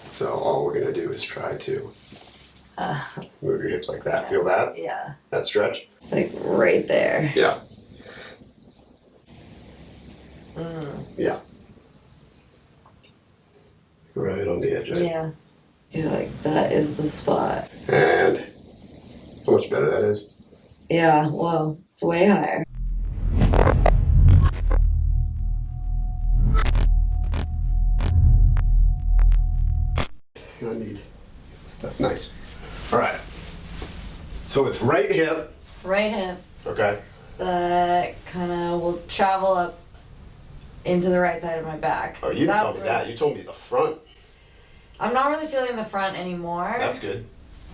So all we're gonna do is try to move your hips like that. Yeah. Feel that? Yeah. That stretch? Like right there. Yeah. Yeah. Right on the edge. Right? Yeah. You're like, that is the spot. And how much better that is? Yeah, whoa. It's way higher. I need stuff. Nice. All right. So it's right hip. Right hip. Okay. That kind of will travel up into the right side of my back. Oh, you didn't tell me that. You told me the front. I'm not really feeling the front anymore. That's good.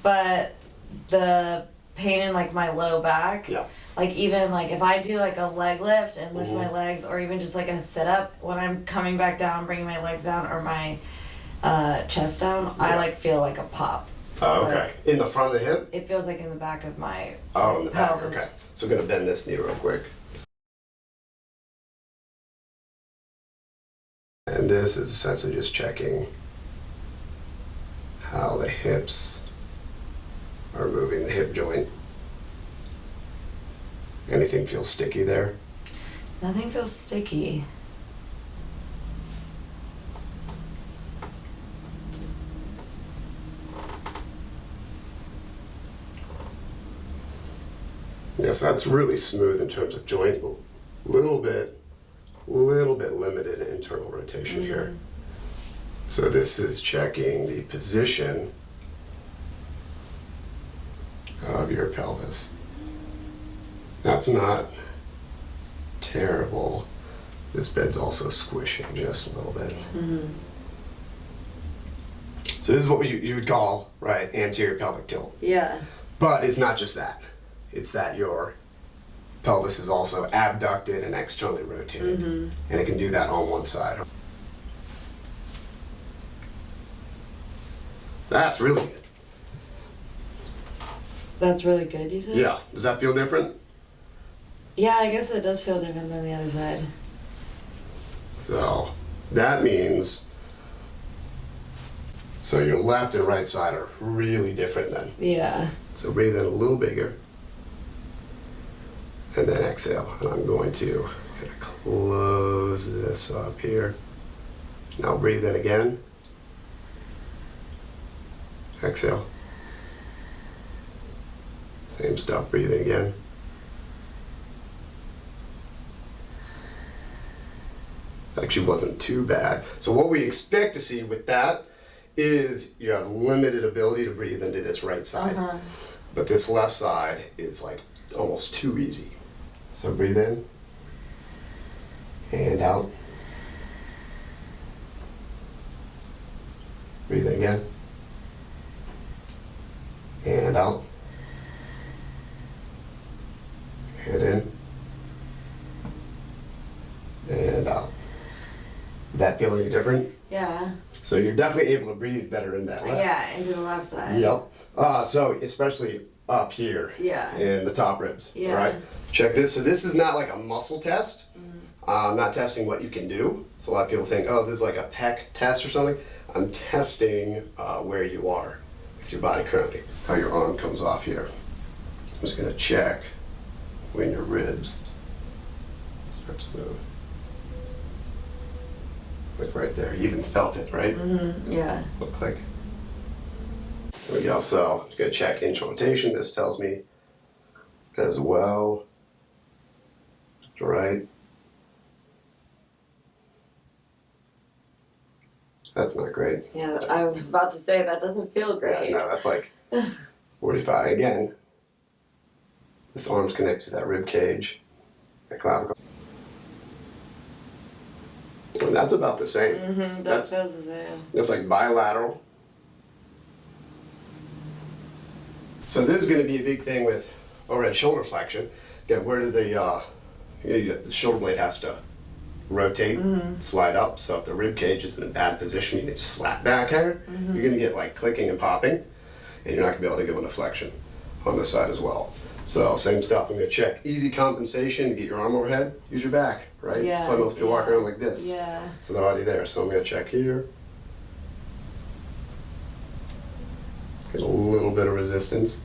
But the pain in like my low back. Yeah. Like even like if I do like a leg lift and lift my legs, or even just like a sit up, when I'm coming back down, bringing my legs down or my chest down, I like feel like a pop. Oh, okay. Like, in the front of the hip? It feels like in the back of my in the back. pelvis. Okay. So I'm gonna bend this knee real quick. And this is essentially just checking how the hips are moving, the hip joint. Anything feel sticky there? Nothing feels sticky. Yes, that's really smooth in terms of joint. Little bit limited in internal rotation here. So this is checking the position of your pelvis. That's not terrible. This bed's also squishing just a little bit. So this is what you would call, right, anterior pelvic tilt. Yeah. But it's not just that. It's that your pelvis is also abducted and externally rotated. And it can do that on one side. That's really good. That's really good, you said? Yeah. Does that feel different? Yeah, I guess it does feel different than the other side. So that means, so your left and right side are really different then. Yeah. So breathe in a little bigger. And then exhale. And I'm going to kind of close this up here. Now breathe in again. Exhale. Same stuff, breathing again. Actually wasn't too bad. So what we expect to see with that is you have limited ability to breathe into this right side. But this left side is like almost too easy. So breathe in and out. Breathe in again and out. And in and out. Did that feel any different? Yeah. So you're definitely able to breathe better in that left. Yeah, into the left side. Yep. So especially up here. Yeah. In the top ribs. Yeah. Right? Check this. So this is not like a muscle test. I'm not testing what you can do. So a lot of people think, oh, this is like a pec test or something. I'm testing where you are with your body currently. How your arm comes off here. I'm just going to check when your ribs start to move. Like right there. You even felt it, right? Yeah. Looks like. There we go. So I'm going to check internal rotation. This tells me as well. Right. That's not great. Yeah, I was about to say that doesn't feel great. Yeah, no, that's like 45. Again, this arm's connected to that rib cage, that clavicle. And that's about the same. That feels the same. That's like bilateral. So this is going to be a big thing with overhead shoulder flexion. Again, where do the shoulder blade has to rotate, slide up. So if the rib cage is in a bad position and it's flat back here, you're going to get like clicking and popping, and you're not going to be able to go into flexion on this side as well. So same stuff. I'm going to check easy compensation to get your arm overhead. Use your back, right? Yeah, So most people walk around like this. Yeah. So they're already there. So I'm going to check here. little bit of resistance.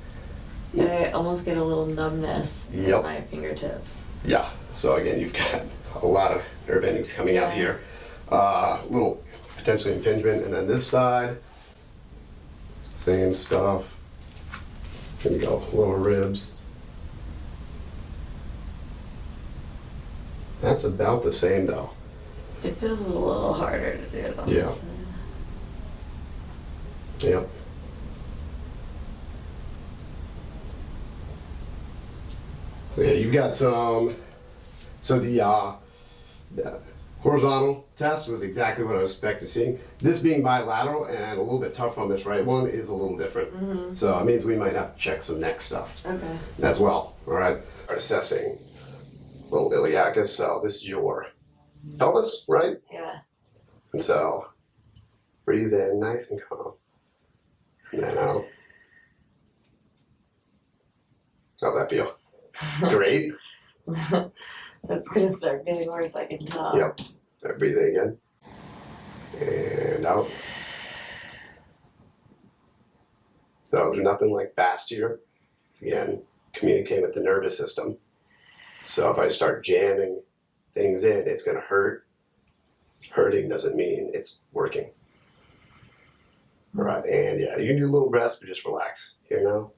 I almost get a little numbness in Yep. my fingertips. Yeah, so again, you've got a lot of nerve endings coming out Yeah. here. Little potentially impingement, and then this side, same stuff. There you go, little ribs. That's about the same though. It feels a little harder to do it on Yeah. this side. Yep. So yeah, you've got some. So the horizontal test was exactly what I was expecting to see. This being bilateral and a little bit tougher on this right one is a little different. So it means we might have to check some neck stuff Okay. as well. All right. Start assessing little iliacus. So this is your pelvis, right? Yeah. And so breathe in nice and calm. And then out. How's that feel? Great. It's gonna start getting worse, I can tell. Yep. Start breathing again. And out. So there's nothing like fast here. Again, communicate with the nervous system. So if I start jamming things in, it's going to hurt. Hurting doesn't mean it's working. All right, and yeah, you can do a little rest, but just relax here now.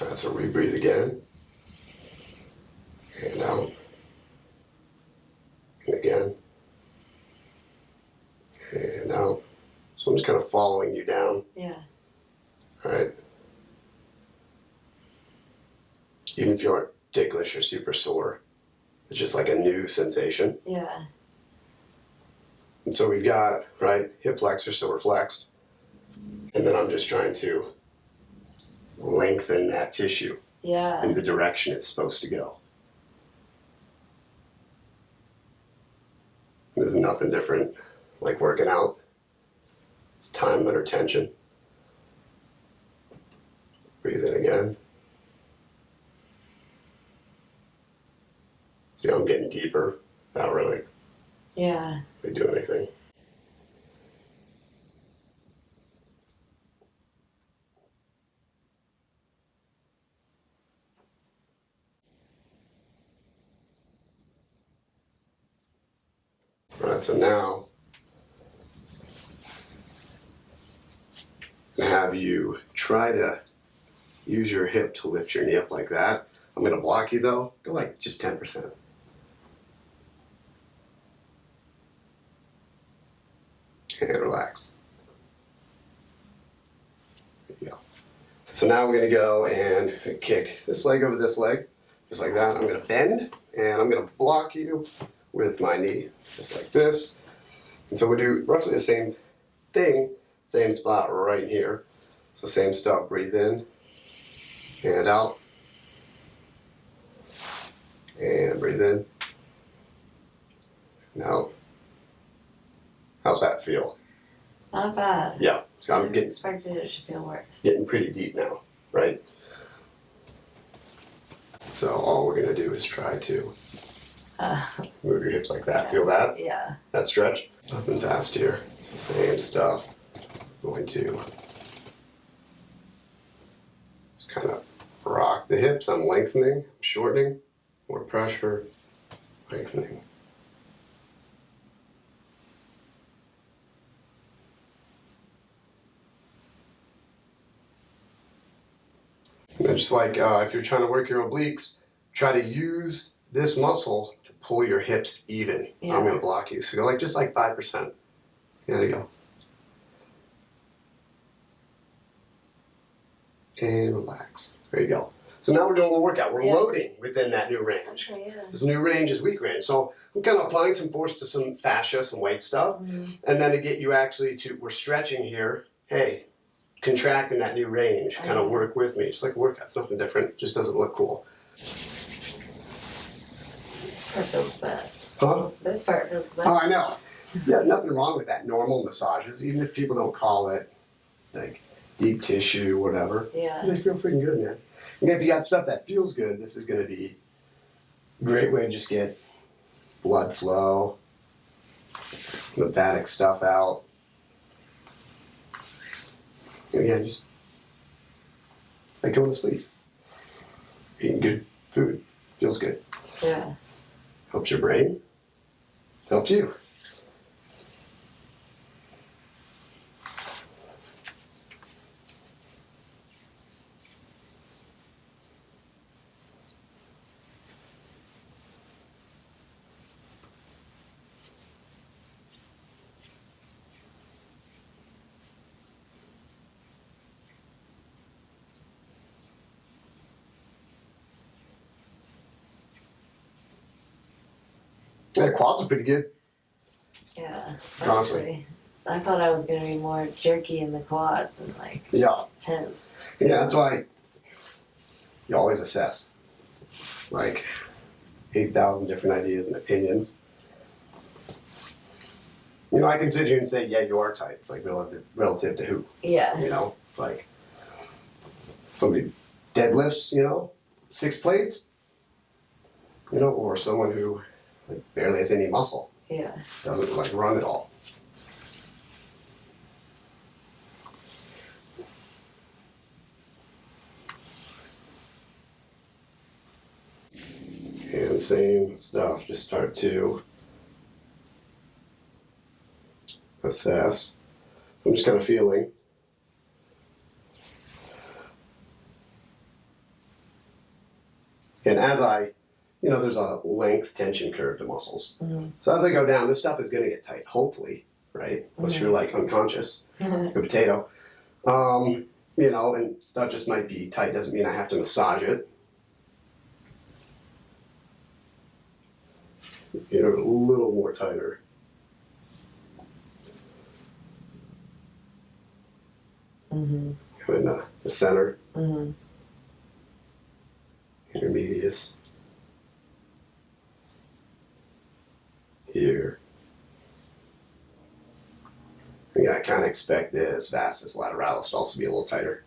All right, so rebreathe again. And out. And again. And out. So I'm just kind of following you down. Yeah. All right. Even if you aren't ticklish or super sore, it's just like a new sensation. Yeah. And so we've got, right, hip flexor, so we're flexed. And then I'm just trying to lengthen that tissue Yeah. in the direction it's supposed to go. This is nothing different like working out. It's time under tension. Breathe in again. See how I'm getting deeper without really Yeah. doing anything. All right, so now I'm gonna have you try to use your hip to lift your knee up like that. I'm gonna block you though. Go like just 10%. And relax. There you go. So now we're gonna go and kick this leg over this leg, just like that. I'm gonna bend and I'm gonna block you with my knee, just like this. And so we'll do roughly the same thing, same spot right here. So same stuff, breathe in and out. And breathe in and out. How's that feel? Not bad. Yeah, so I I'm getting expected it should feel worse. pretty deep now, right? So all we're gonna do is try to move your hips like that. Yeah. Feel that? Yeah. That stretch? Nothing fast here. So same stuff. Going to kind of rock the hips. I'm lengthening, shortening, more pressure, lengthening. And just like if you're trying to work your obliques, try to use this muscle to pull your hips even. Yeah. I'm gonna block you. So go like just like 5%. There you go. And relax. There you go. So now we're doing a little workout. We're loading within that new range. Okay, yeah. This new range is weak range. So I'm kind of applying some force to some fascia, some weight stuff. And then to get you actually to, we're stretching here. Hey, contract in that new range. Kind of work with me. Just like a workout. It's nothing different. Just doesn't look cool. This part feels the best. Huh? This part feels the best. Oh, I know. Yeah, nothing wrong with that. Normal massages, even if people don't call it like deep tissue, whatever. Yeah. They feel freaking good, man. And if you got stuff that feels good, this is going to be a great way to just get blood flow, lymphatic stuff out. And again, just it's like going to sleep. Eating good food feels good. Yeah. Helps your brain. Helps you. Yeah, quads are pretty good. Yeah. Honestly. Actually, I thought I was going to be more jerky in the quads and like Yeah. tense. Yeah, that's why you always assess. Like 8,000 different ideas and opinions. You know, I can sit here and say, yeah, you are tight. It's like relative to who? Yeah. You know, it's like somebody deadlifts, you know, 6 plates, you know, or someone who like barely has any muscle, Yeah. doesn't like run at all. And same stuff, just start to assess. So I'm just kind of feeling. And as I, you know, there's a length tension curve to muscles. Mm-hmm. So as I go down, this stuff is going to get tight, hopefully, right? Unless you're like unconscious, like a potato. You know, and stuff just might be tight. Doesn't mean I have to massage it. Get it a little more tighter. Mm-hmm. Kind of the center. Mm-hmm. Intermedius. Here. Yeah, I kind of expect this vastus lateralis to also be a little tighter.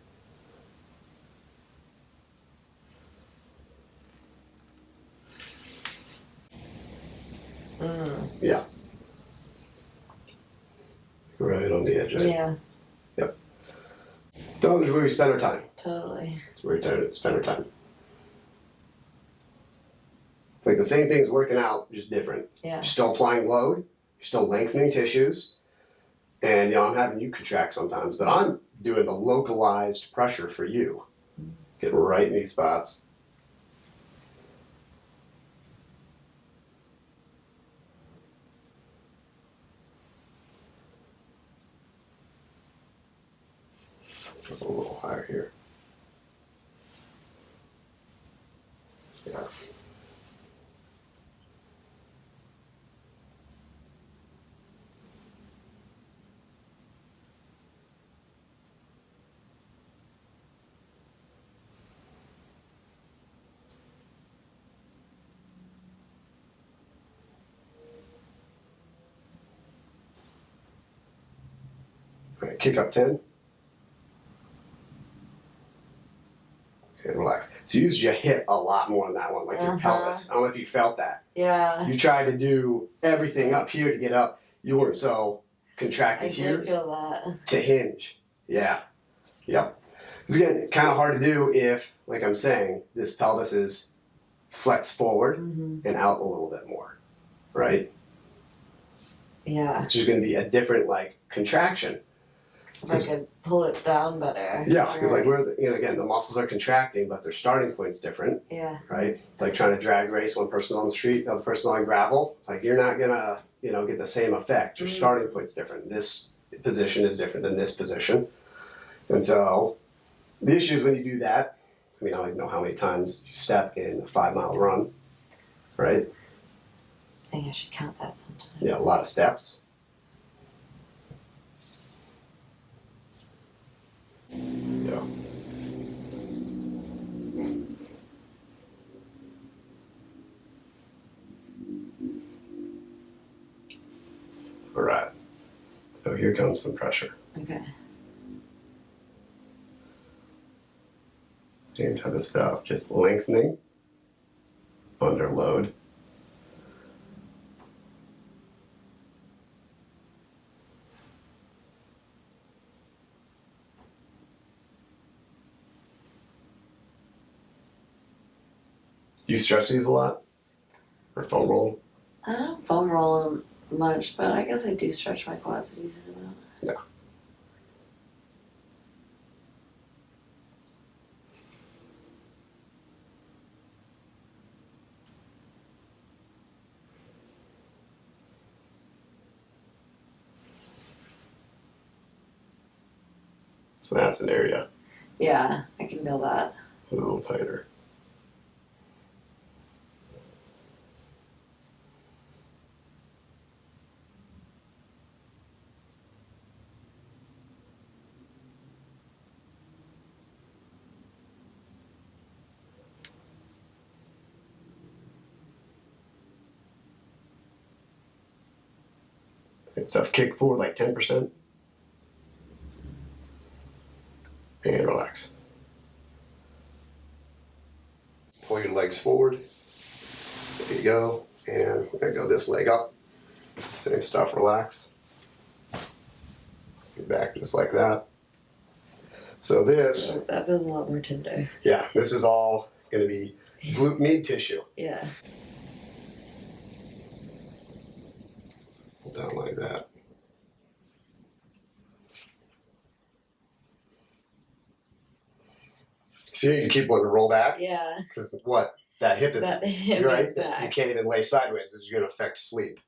Yeah. Right on the edge, right? Yeah. Yep. So this is where we spend our time. Totally. It's where we spend our time. It's like the same thing as working out, just different. Yeah. You're still applying load, you're still lengthening tissues, and you know, I'm having you contract sometimes, but I'm doing the localized pressure for you. Get right in these spots. Go a little higher here. Yeah. All right, kick up 10. And relax. So you used your hip a lot more on that one, like your pelvis. I don't know if you felt that. Yeah. You tried to do everything up here to get up. You weren't so contracted I here did feel that. to hinge. Yeah. Yep. It's again kind of hard to do if, like I'm saying, this pelvis is flexed forward and out a little bit more, right? Yeah. It's just going to be a different like contraction. If I could pull it down better. Yeah, because like again, the muscles are contracting, but their starting point's different. Yeah. Right? It's like trying to drag race one person on the street, the other person on gravel. It's like you're not gonna, get the same effect. Your starting point's different. This position is different than this position. And so the issue is when you do that, I don't even know how many times you step in a 5-mile run, right? I think I should count that sometime. Yeah, a lot of steps. Yeah. All right. So here comes some pressure. Okay. Same type of stuff, just lengthening under load. You stretch these a lot? Or foam roll? I don't foam roll them much, but I guess I do stretch my quads a decent amount. Yeah. So that's an area Yeah, I can feel that. a little tighter. Same stuff. Kick forward like 10%. And relax. Pull your legs forward. There you go. And we're going to go this leg up. Same stuff, relax. Your back just like that. So this... That feels a lot more tender. Yeah, this is all going to be glute med tissue. Yeah. Hold down like that. See, you keep wanting to roll back? Yeah. Because what? That hip is, That hip right? is back. You can't even lay sideways, because you're going to affect sleep.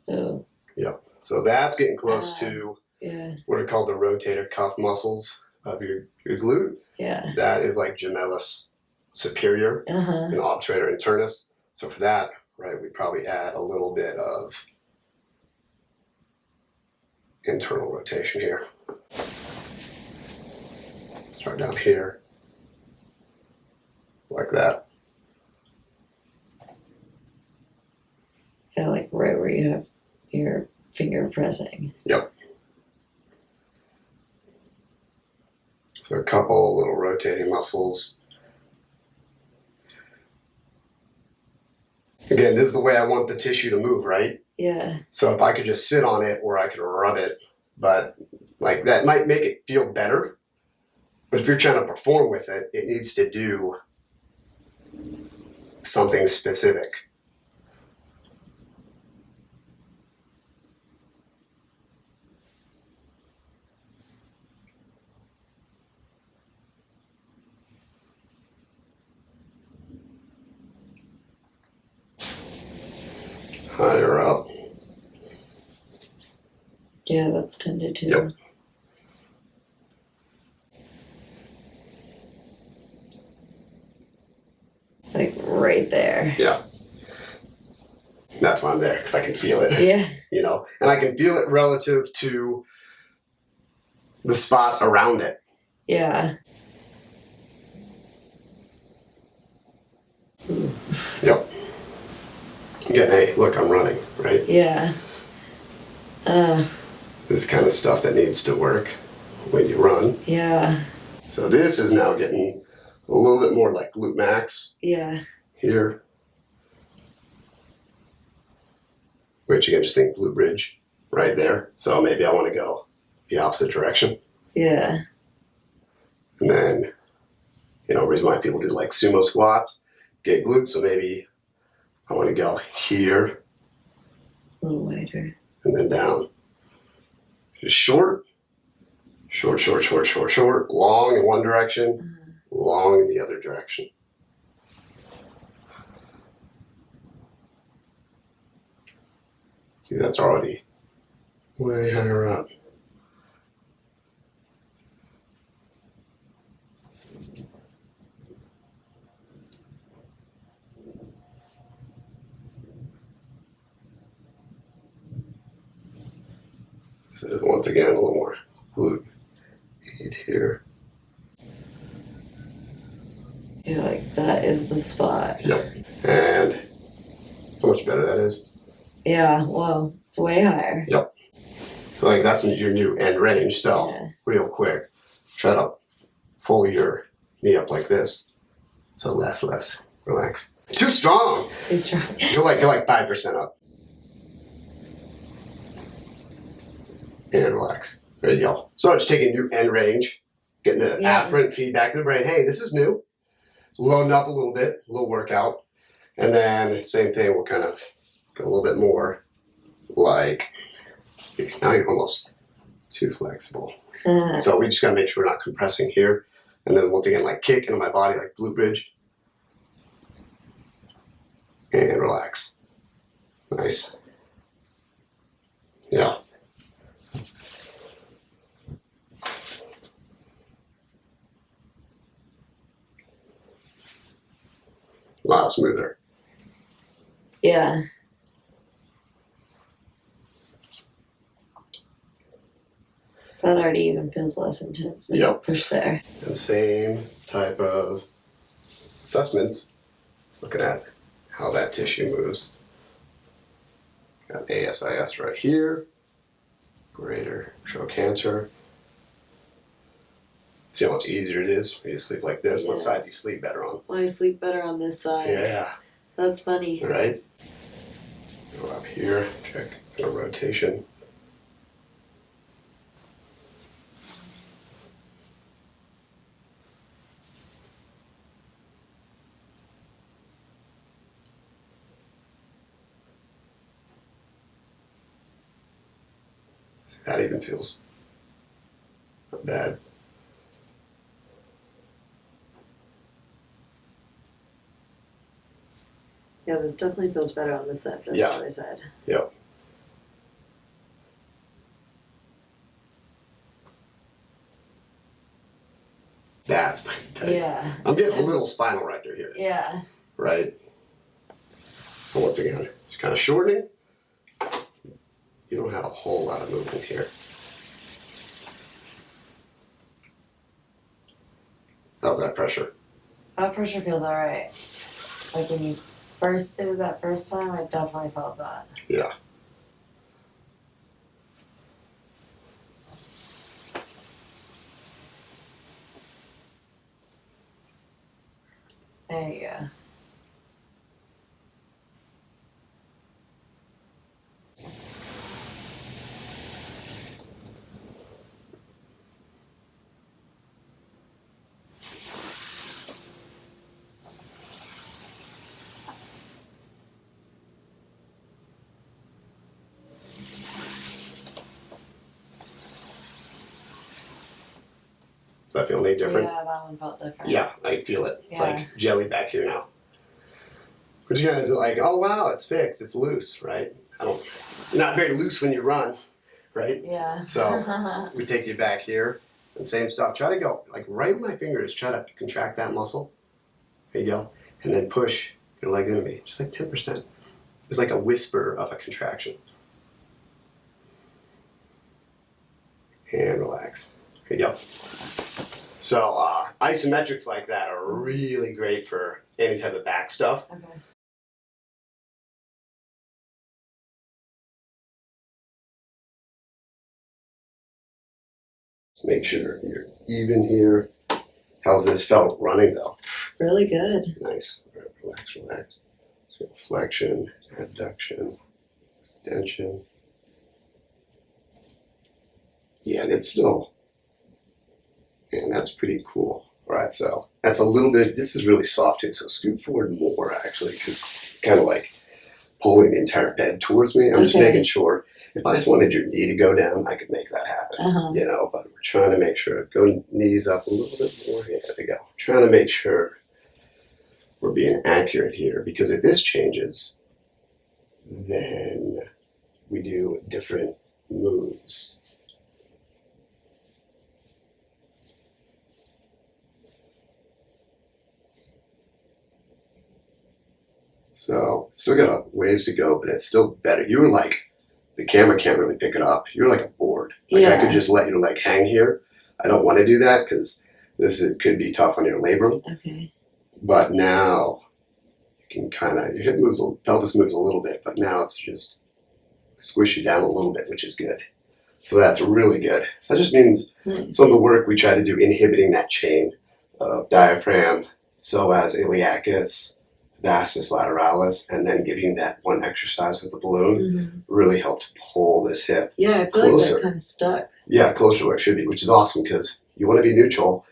Oh. Yep. So that's getting close to Yeah. what are called the rotator cuff muscles of your glute. Yeah. That is like gemellus superior Uh-huh. and obturator internus. So for that, right, we probably add a little bit of internal rotation here. Start down here, like that. Yeah, like right where you have your finger pressing. Yep. So a couple little rotating muscles. Again, this is the way I want the tissue to move, right? Yeah. So if I could just sit on it or I could rub it, but like that might make it feel better. But if you're trying to perform with it, it needs to do something specific. Higher up. Yeah, that's tender too. Yep. Like right there. Yeah. That's why I'm there, because I can feel it. Yeah. And I can feel it relative to the spots around it. Yeah. Yep. Again, hey, look, I'm running, right? Yeah. This kind of stuff that needs to work when you run. Yeah. So this is now getting a little bit more like glute max Yeah. here. Which you can just think glute bridge right there. So maybe I want to go the opposite direction. Yeah. And then, reason why people do like sumo squats, get glutes. So maybe I want to go here A little wider. And then down. Just short, short, short, short, short, short, long in one direction, long in the other direction. See, that's already way higher up. This is once again a little more glute aid here. You're like, that is the spot. Yep. And how much better that is. Yeah, whoa, it's way higher. Yep. Like that's your new end range. So real quick, try to pull your knee up like this. So less, relax. Too strong. Too strong. You're like 5% up. And relax. There you go. So just taking new end range, getting the afferent feedback to the brain. Hey, this is new. Loading up a little bit, a little workout. And then same thing, we'll kind of go a little bit more like, now you're almost too flexible. So we just got to make sure we're not compressing here. And then once again, like kick into my body, like glute bridge. And relax. Nice. Yeah. A lot smoother. Yeah. That already even feels less intense when you push there. And same type of assessments, looking at how that tissue moves. Got ASIS right here, greater trochanter. See how much easier it is when you sleep like this. Yeah. What side do you sleep better on? Well, I sleep better on this side. Yeah. That's funny. Right? Go up here, check the rotation. See, that even feels not bad. Yeah, this definitely feels better on this side than the other side. Yep. That's my type. Yeah. I'm getting a little spinal erector here. Yeah. Right? So once again, just kind of shortening. You don't have a whole lot of movement here. How's that pressure? That pressure feels alright. Like when you first did it that first time, I definitely felt that. Yeah. There you go. Does that feel any different? Yeah, that one felt different. Yeah, I feel it. It's like jelly back here now. Which again isn't like, oh wow, it's fixed, it's loose, right? You're not very loose when you run, right? Yeah. So we take you back here and same stuff. Try to go like right with my fingers, try to contract that muscle. There you go. And then push your leg into me. Just like 10%. It's like a whisper of a contraction. And relax. There you go. So isometrics like that are really great for any type of back stuff. Okay. Make sure you're even here. How's this felt running though? Really good. Nice. Right, relax, relax. So flexion, adduction, extension. Yeah, and it's still, and that's pretty cool. All right, so that's a little bit, this is really soft too, so scoot forward more actually, because kind of like pulling the entire bed towards me. I'm just Okay. making sure if I just wanted your knee to go down, I could make that happen. Uh-huh. You know, but we're trying to make sure, go knees up a little bit more. Yeah, there we go. Trying to make sure we're being accurate here, because if this changes, then we do different moves. So still got a ways to go, but it's still better. You were like, the camera can't really pick it up. You're like a board. Like I could just let your leg hang here. I don't want to do that because could be tough on your labrum. Okay. But now you can kind of, your hip moves, pelvis moves a little bit, but now it's just squish you down a little bit, which is good. So that's really good. So that just means some of the work we try to do inhibiting that chain of diaphragm, psoas iliacus, vastus lateralis, and then giving that one exercise with the balloon really helped pull this hip Yeah, I feel closer. like they're kind of stuck. Yeah, closer to where it should be, which is awesome because you want to be neutral,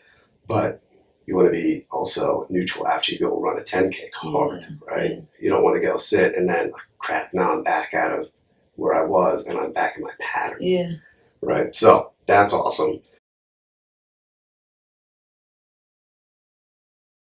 but you want to be also neutral after you go run a 10K hard, right? Yeah. You don't want to go sit and then crap, now I'm back out of where I was and I'm back in my pattern. Yeah. Right, so that's awesome.